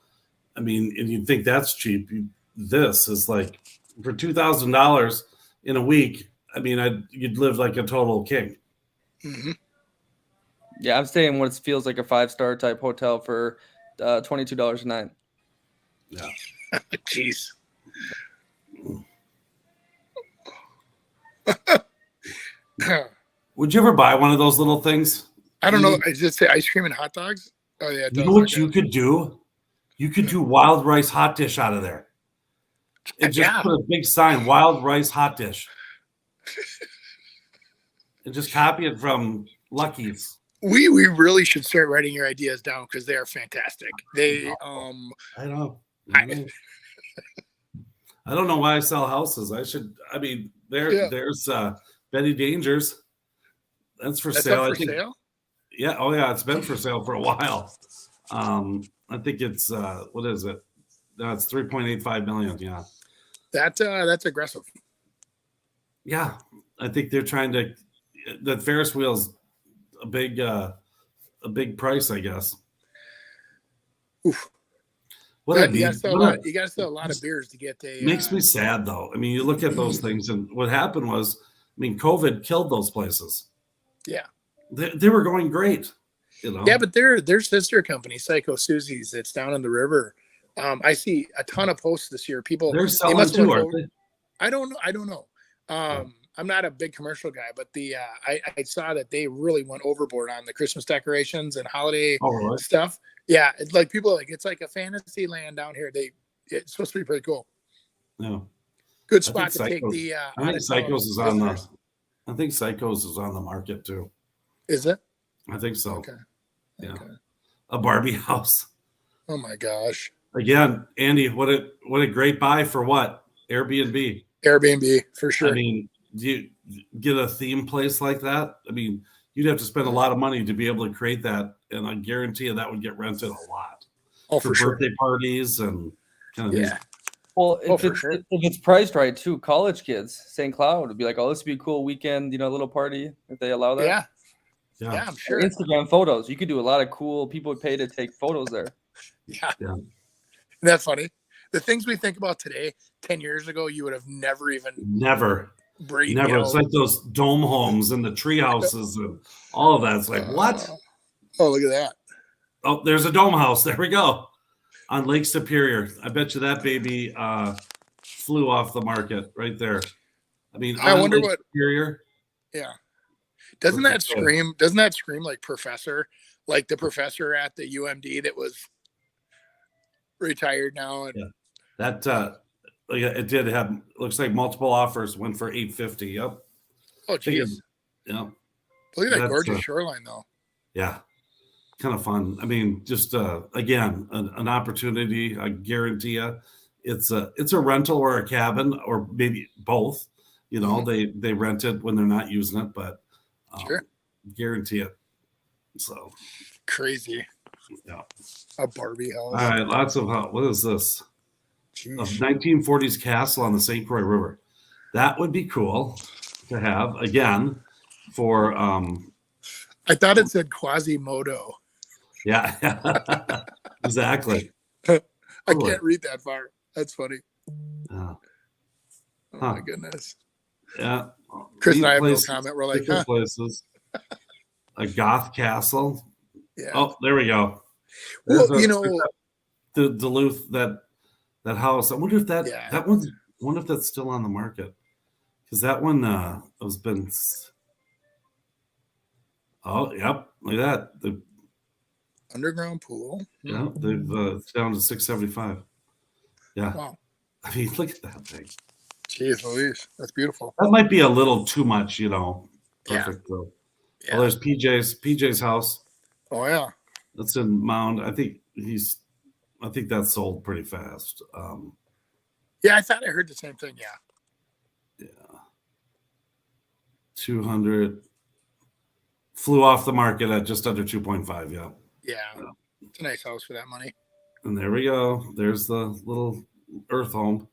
I mean, and you'd think that's cheap. This is like for $2,000 in a week. I mean, you'd live like a total king. Mm-hmm. Yeah, I'm staying in what feels like a 5-star type hotel for $22 a night. Yeah. Jeez. Would you ever buy one of those little things? I don't know. I just say ice cream and hot dogs. Oh yeah. You know what you could do? You could do wild rice hot dish out of there. And just put a big sign, wild rice hot dish. And just copy it from Lucky's. We really should start writing your ideas down because they are fantastic. They I know. I don't know why I sell houses. There's Betty Dangers. That's for sale. Up for sale? Yeah. Oh yeah. It's been for sale for a while. I think it's what is it? No, it's 3.85 million. Yeah. That's aggressive. Yeah. I think they're trying to, the Ferris wheel's a big price, I guess. Oof. You gotta sell a lot of beers to get a. Makes me sad though. I mean, you look at those things, and what happened was, I mean, COVID killed those places. Yeah, they were going great, Yeah, but their sister company, Psycho Susie's, it's down in the river. I see a ton of posts this year. People they're selling too, aren't they? I don't know. I'm not a big commercial guy, but I saw that they really went overboard on the Christmas decorations and holiday stuff. Yeah, it's like people are like, it's like a fantasy land down here. It's supposed to be pretty cool. Yeah, good spot to take the. I think Psychos is on the. I think Psychos is on the market too. Is it? I think so. Okay. Yeah, okay. A Barbie house. Oh my gosh! Again, Andy, what a great buy for what? Airbnb for sure. I mean, do you get a theme place like that? I mean, you'd have to spend a lot of money to be able to create that, and I guarantee you that would get rented a lot. Oh, for sure. Birthday parties and kind of Well, if it's priced right too, college kids, St. Cloud would be like, oh, this would be a cool weekend, little party if they allow that. Yeah, I'm sure. Instagram photos, you could do a lot of cool. People would pay to take photos there. Yeah. That's funny. The things we think about today, 10 years ago, you would have never. It's like those dome homes and the tree houses and all of that. It's like, what? Oh, look at that. Oh, there's a dome house. There we go. On Lake Superior. I bet you that baby flew off the market right there. I mean, I wonder Lake what Superior. Yeah. Doesn't that scream like professor? Like the professor at the UMD that was retired now. And that it did have, looks like multiple offers, went for $850. Yep. Oh geez. Yeah. Look at that gorgeous shoreline though. Yeah. Kind of fun. I mean, just again, an opportunity. I guarantee you, it's a rental or a cabin or maybe both. They rent it when they're not using it, but sure, guarantee it. So crazy. Yeah. A Barbie house. All right, lots of what is this? Jeez. A 1940s castle on the St. Croix River. That would be cool to have again for. I thought it said Quasimodo. Yeah, exactly. I can't read that far. That's funny. Oh my goodness. Yeah. Chris and I have no comment. We're like, places. A goth castle. Yeah. Oh, there we go. Well, the Duluth that house. I wonder if that one's. I wonder if that's still on the market, because that one has been. Oh, yep. Look at that. The underground pool. Yeah, they've it's down to $675. Yeah. Wow. I mean, look at that thing. Jeez Louise, that's beautiful. That might be a little too much, Perfect though. Yeah. Well, there's PJ's house. Oh yeah. That's in Mound. I think that sold pretty fast. Yeah, I thought I heard the same thing. Yeah. Yeah. 200 flew off the market at just under 2.5. Yeah. Yeah. It's a nice house for that money. And there we go. There's the little earth home.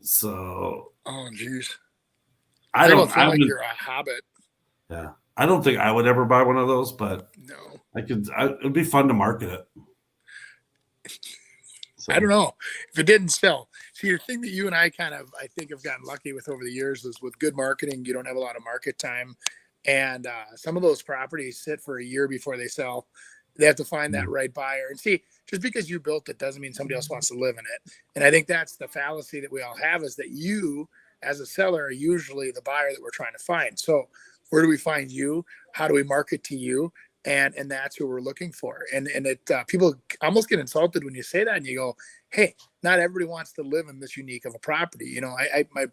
So, oh, geez. I don't feel like you're a hobbit. Yeah. I don't think I would ever buy one of those, but no, it'd be fun to market it. So. I don't know if it didn't sell. See, the thing that you and I I think have gotten lucky with over the years is with good marketing, you don't have a lot of market time. And some of those properties sit for a year before they sell. They have to find that right buyer. And see, just because you built it doesn't mean somebody else wants to live in it. And I think that's the fallacy that we all have, is that you as a seller are usually the buyer that we're trying to find. So where do we find you? How do we market to you? And that's who we're looking for. And people almost get insulted when you say that, and you go, hey, not everybody wants to live in this unique of a property. You know, my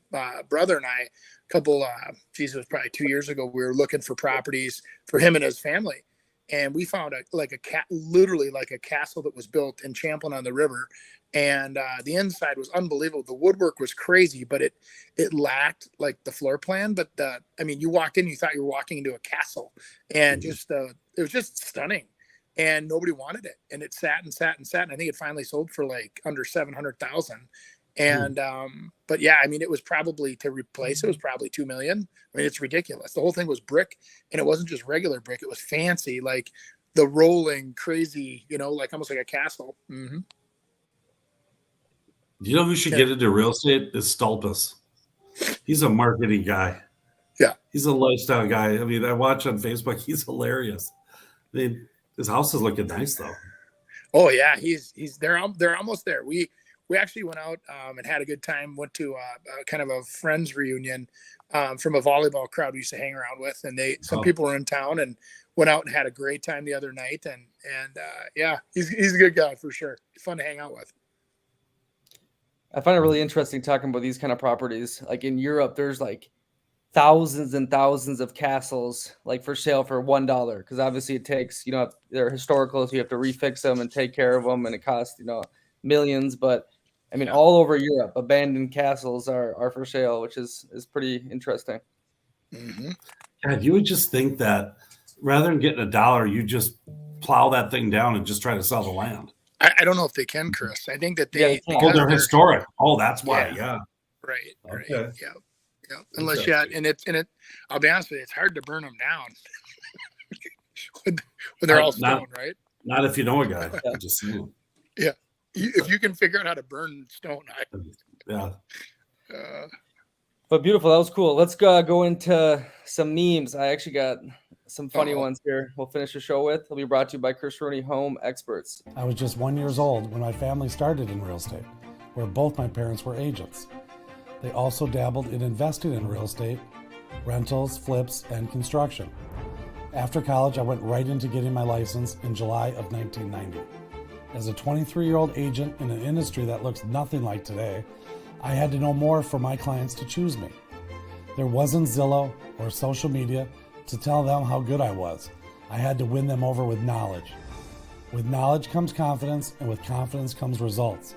brother and I, it was probably 2 years ago, we were looking for properties for him and his family. And we found literally like a castle that was built in Champlain on the river. And the inside was unbelievable. The woodwork was crazy, but it lacked like the floor plan. But you walked in, you thought you were walking into a castle, and it was just stunning. And nobody wanted it, and it sat and sat and sat. And I think it finally sold for like under 700,000. And but yeah, I mean, it was probably, to replace it was probably $2 million. I mean, it's ridiculous. The whole thing was brick, and it wasn't just regular brick. It was fancy, like the rolling, crazy, like almost like a castle. Mm-hmm. You know who should get into real estate is Stulpus. He's a marketing guy. Yeah. He's a lifestyle guy. I mean, I watch on Facebook. He's hilarious. I mean, his house is looking nice though. Oh yeah. They're almost there. We actually went out and had a good time, went to kind of a friends reunion from a volleyball crowd we used to hang around with. And some people were in town and went out and had a great time the other night. And yeah, he's a good guy for sure. He's fun to hang out with. I find it really interesting talking about these kind of properties. Like in Europe, there's like thousands and thousands of castles like for sale for $1, because obviously it takes, they're historical, so you have to refix them and take care of them, and it costs millions. But I mean, all over Europe, abandoned castles are for sale, which is pretty interesting. Mm-hmm. God, you would just think that rather than getting $1, you just plow that thing down and just try to sell the land. I don't know if they can, Chris. I think that they're historic. Oh, that's why. Yeah. Right. Okay. Right. Yeah. Unless you had, and it. I'll be honest with you, it's hard to burn them down when they're all stone, right? Not if you know a guy. Just yeah. If you can figure out how to burn stone, yeah. But beautiful. That was cool. Let's go into some memes. I actually got some funny ones here. We'll finish the show with. It'll be brought to you by Chris Rooney Home Experts. I was just 1 year old when my family started in real estate, where both my parents were agents. They also dabbled in investing in real estate, rentals, flips, and construction. After college, I went right into getting my license in July of 1990. As a 23-year-old agent in an industry that looks nothing like today, I had to know more for my clients to choose me. There wasn't Zillow or social media to tell them how good I was. I had to win them over with knowledge. With knowledge comes confidence, and with confidence comes results.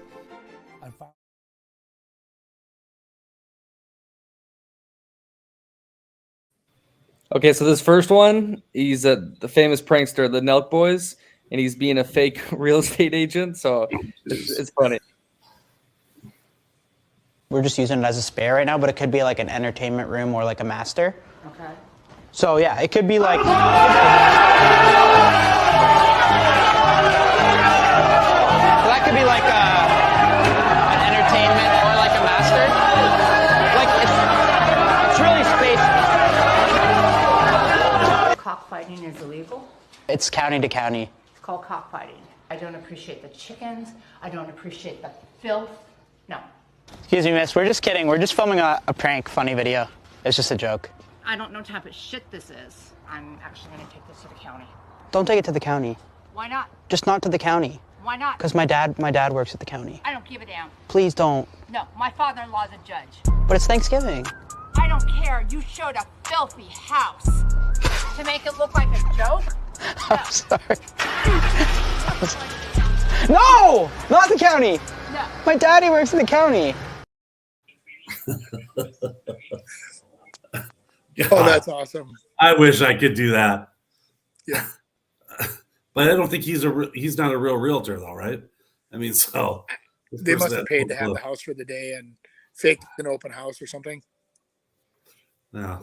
Okay, so this first one, he's the famous prankster, the Nelk Boys, and he's being a fake real estate agent, so it's funny. We're just using it as a spare right now, but it could be like an entertainment room or like a master. Okay. So yeah, it could be like... That could be like an entertainment or like a master. Like it's really space. Cockfighting is illegal. It's county to county. It's called cockfighting. I don't appreciate the chickens. I don't appreciate the filth. No. Excuse me, miss. We're just kidding. We're just filming a prank, funny video. It's just a joke. I don't know what type of shit this is. I'm actually going to take this to the county. Don't take it to the county. Why not? Just not to the county. Why not? Because my dad works at the county. I don't give a damn. Please don't. No, my father-in-law's a judge. But it's Thanksgiving. I don't care. You showed a filthy house to make it look like a joke. No. I'm sorry. No! Not the county! No. My daddy works in the county. Oh, that's awesome. I wish I could do that. Yeah. But I don't think he's not a real realtor though, right? I mean, so They must have paid to have the house for the day and faked an open house or something. Yeah.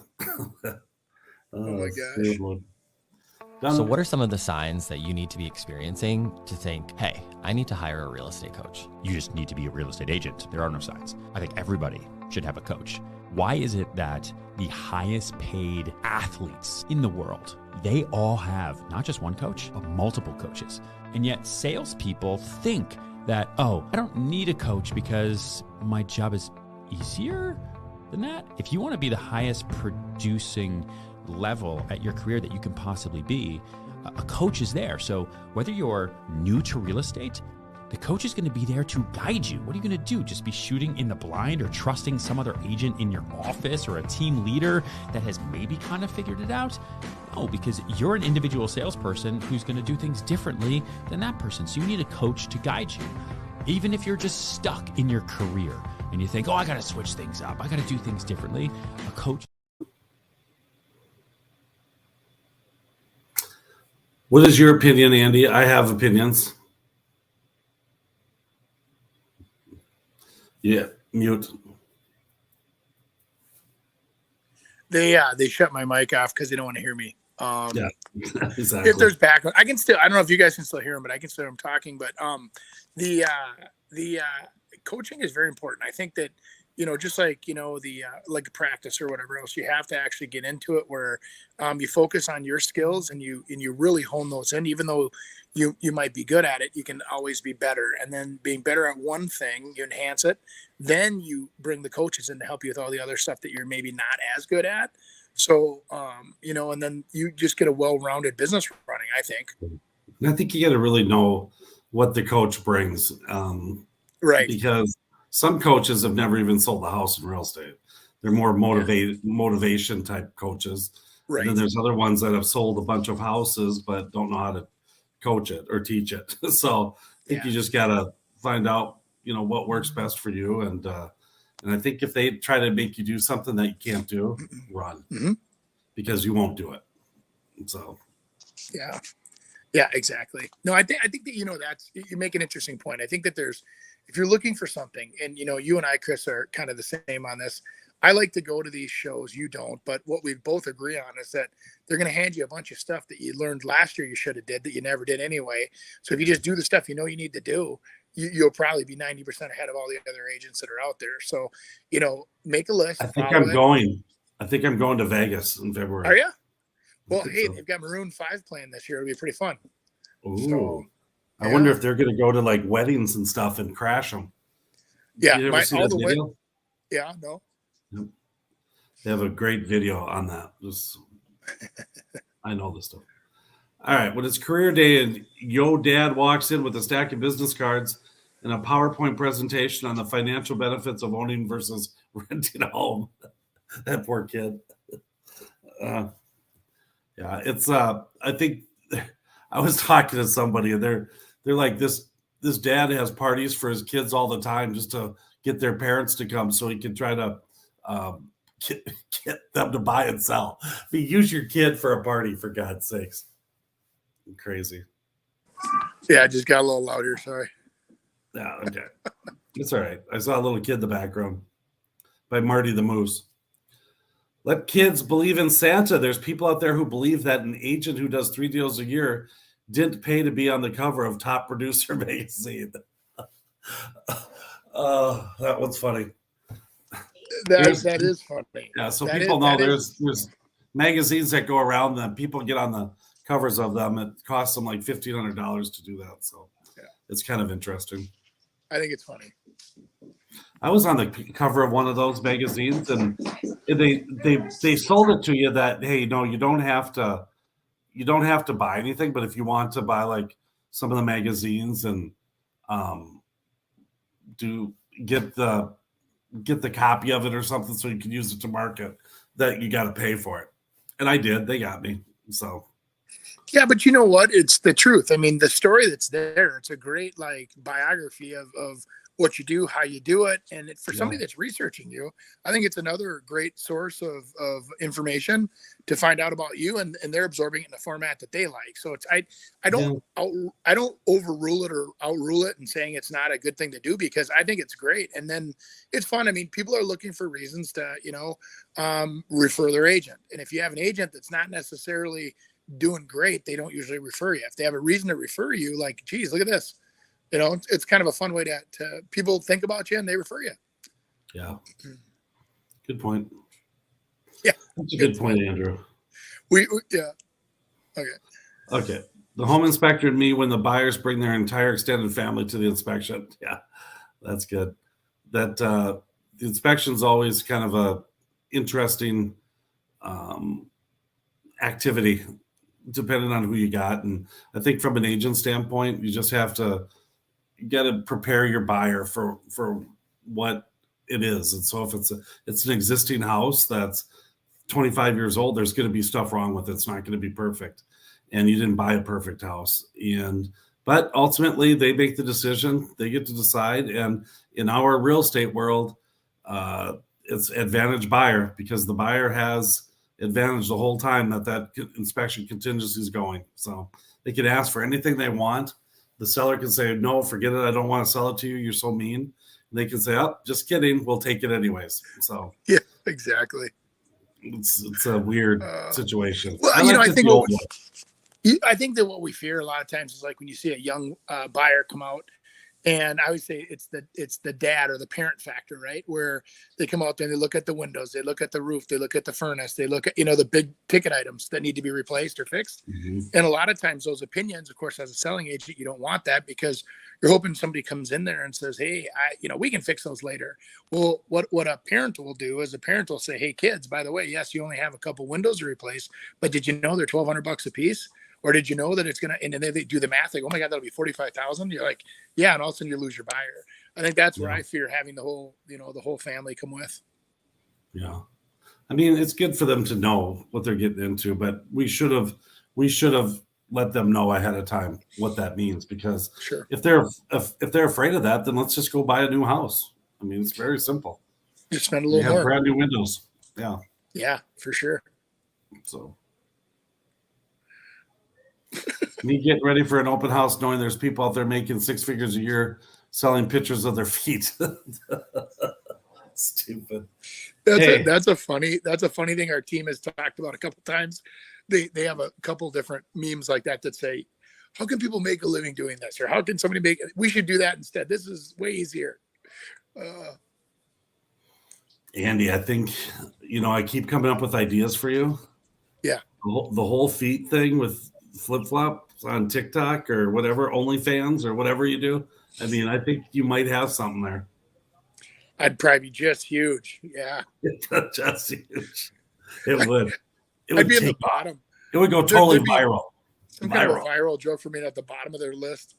Oh my gosh. So what are some of the signs that you need to be experiencing to think, hey, I need to hire a real estate coach? You just need to be a real estate agent. There are no signs. I think everybody should have a coach. Why is it that the highest paid athletes in the world, they all have not just one coach, but multiple coaches? And yet salespeople think that, oh, I don't need a coach because my job is easier than that. If you want to be the highest producing level at your career that you can possibly be, a coach is there. So whether you're new to real estate, the coach is going to be there to guide you. What are you going to do? Just be shooting in the blind or trusting some other agent in your office or a team leader that has maybe kind of figured it out? No, because you're an individual salesperson who's going to do things differently than that person. So you need a coach to guide you. Even if you're just stuck in your career and you think, oh, I got to switch things up, I got to do things differently, a coach. What is your opinion, Andy? I have opinions. Yeah, mute. They shut my mic off because they don't want to hear me. Yeah, exactly. If there's background, I can still. I don't know if you guys can still hear him, but I can still hear him talking. But the coaching is very important. I think that, just like, like practice or whatever else, you have to actually get into it where you focus on your skills and you really hone those in. Even though you might be good at it, you can always be better. And then being better at one thing, you enhance it. Then you bring the coaches in to help you with all the other stuff that you're maybe not as good at. So, and then you just get a well-rounded business running, I think. I think you got to really know what the coach brings. Right. Because some coaches have never even sold a house in real estate. They're more motivation type coaches. Right. And then there's other ones that have sold a bunch of houses but don't know how to coach it or teach it. So I think you just got to find out, what works best for you. And I think if they try to make you do something that you can't do, run, because you won't do it. So. Yeah, exactly. No, I think that, that's, you make an interesting point. I think that if you're looking for something, and, you and I, Chris, are kind of the same on this. I like to go to these shows. You don't, but what we both agree on is that they're going to hand you a bunch of stuff that you learned last year you should have did that you never did anyway. So if you just do the stuff you need to do, you'll probably be 90% ahead of all the other agents that are out there. So, make a list. I think I'm going to Vegas in February. Are you? Well, hey, they've got Maroon 5 playing this year. It'll be pretty fun. Ooh. So, I wonder if they're going to go to like weddings and stuff and crash them. Yeah. You ever see that video? Yeah, no. Yep. They have a great video on that. I know this stuff. All right. When it's career day and yo dad walks in with a stack of business cards and a PowerPoint presentation on the financial benefits of owning versus renting a home. That poor kid. Yeah, it's I think I was talking to somebody and they're like this dad has parties for his kids all the time just to get their parents to come so he can try to get them to buy and sell. But use your kid for a party, for God's sakes. Crazy. Yeah, I just got a little louder, sorry. Yeah, okay. It's all right. I saw a little kid in the background by Marty the Moose. Let kids believe in Santa. There's people out there who believe that an agent who does 3 deals a year didn't pay to be on the cover of Top Producer magazine. That one's funny. That is funny. Yeah, so people know there's magazines that go around that people get on the covers of them. It costs them like $1,500 to do that. So it's kind of interesting. I think it's funny. I was on the cover of one of those magazines, and they sold it to you that, hey, no, you don't have to buy anything, but if you want to buy like some of the magazines and get the copy of it or something so you can use it to market, that you got to pay for it. And I did. They got me. So. Yeah, but you know what? It's the truth. I mean, the story that's there, it's a great like biography of what you do, how you do it. And for somebody that's researching you, I think it's another great source of information to find out about you, and they're absorbing it in a format that they like. So it's, I don't overrule it or outrule it and saying it's not a good thing to do, because I think it's great. And then it's fun. I mean, people are looking for reasons to, refer their agent. And if you have an agent that's not necessarily doing great, they don't usually refer you. If they have a reason to refer you, like, geez, look at this. It's kind of a fun way to people think about you and they refer you. Yeah. Good point. Yeah. That's a good point, Andrew. Yeah. Okay. The home inspector and me, when the buyers bring their entire extended family to the inspection. Yeah, that's good. That the inspection is always kind of a interesting activity, depending on who you got. And I think from an agent standpoint, you just have to got to prepare your buyer for what it is. And so if it's an existing house that's 25 years old, there's going to be stuff wrong with it. It's not going to be perfect. And you didn't buy a perfect house. But ultimately they make the decision, they get to decide. And in our real estate world, it's advantage buyer, because the buyer has advantage the whole time that inspection contingency is going. So they can ask for anything they want. The seller can say, no, forget it. I don't want to sell it to you. You're so mean. And they can say, oh, just kidding. We'll take it anyways. So yeah, exactly. It's a weird situation. Well, I think that what we fear a lot of times is like when you see a young buyer come out, and I would say it's the dad or the parent factor, right? Where they come out there and they look at the windows, they look at the roof, they look at the furnace, they look at, the big ticket items that need to be replaced or fixed. Mm-hmm. And a lot of times those opinions, of course, as a selling agent, you don't want that, because you're hoping somebody comes in there and says, hey, we can fix those later. Well, what a parent will do is a parent will say, hey, kids, by the way, yes, you only have a couple windows to replace, but did you know they're $1,200 a piece? Or did you know that it's going to, and then they do the math, like, oh my God, that'll be 45,000. You're like, yeah. And all of a sudden you lose your buyer. I think that's where I fear having the whole family come with. Yeah. I mean, it's good for them to know what they're getting into, but we should have let them know ahead of time what that means, because if they're afraid of that, then let's just go buy a new house. I mean, it's very simple. Just spend a little more. Brand new windows. Yeah. Yeah, for sure. So me getting ready for an open house, knowing there's people out there making 6 figures a year selling pictures of their feet. Stupid. That's a funny thing our team has talked about a couple times. They have a couple different memes like that say, how can people make a living doing this? Or how can somebody make it? We should do that instead. This is way easier. Andy, I think, I keep coming up with ideas for you. Yeah. The whole feet thing with flip-flops on TikTok or whatever, OnlyFans or whatever you do. I mean, I think you might have something there. I'd probably be just huge. Yeah. Just huge. It would. I'd be at the bottom. It would go totally viral. Some kind of a viral joke for me at the bottom of their list.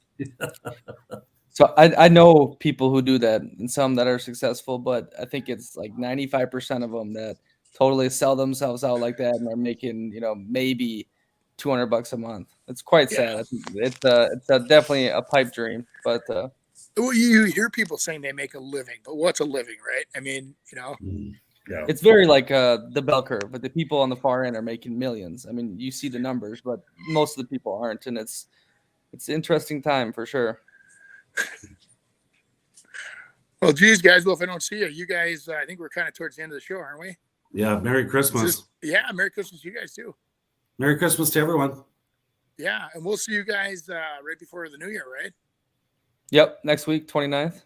So I know people who do that and some that are successful, but I think it's like 95% of them that totally sell themselves out like that and are making, maybe $200 a month. It's quite sad. It's definitely a pipe dream, but well, you hear people saying they make a living, but what's a living, right? I mean, it's very like the bell curve, but the people on the far end are making millions. I mean, you see the numbers, but most of the people aren't, and it's an interesting time for sure. Well, geez, guys. Well, if I don't see you guys, I think we're kind of towards the end of the show, aren't we? Yeah. Merry Christmas. Merry Christmas to you guys too. Merry Christmas to everyone. Yeah, and we'll see you guys right before the new year, right? Yep, next week, 29th.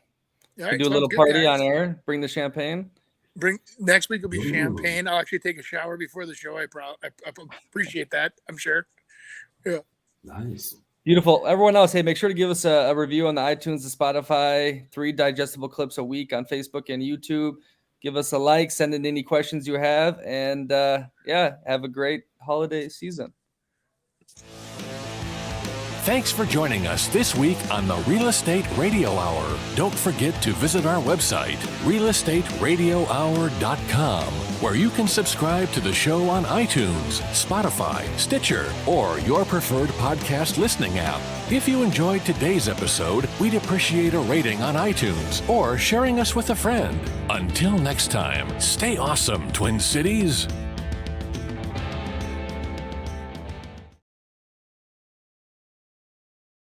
Right, do a little party on air. Bring the champagne. Next week will be champagne. I'll actually take a shower before the show. I appreciate that. I'm sure. Yeah. Nice. Beautiful. Everyone else, hey, make sure to give us a review on the iTunes and Spotify. 3 digestible clips a week on Facebook and YouTube. Give us a like. Send in any questions you have. And, have a great holiday season. Thanks for joining us this week on the Real Estate Radio Hour. Don't forget to visit our website, realestateradiohour.com, where you can subscribe to the show on iTunes, Spotify, Stitcher, or your preferred podcast listening app. If you enjoyed today's episode, we'd appreciate a rating on iTunes or sharing us with a friend. Until next time, stay awesome, Twin Cities.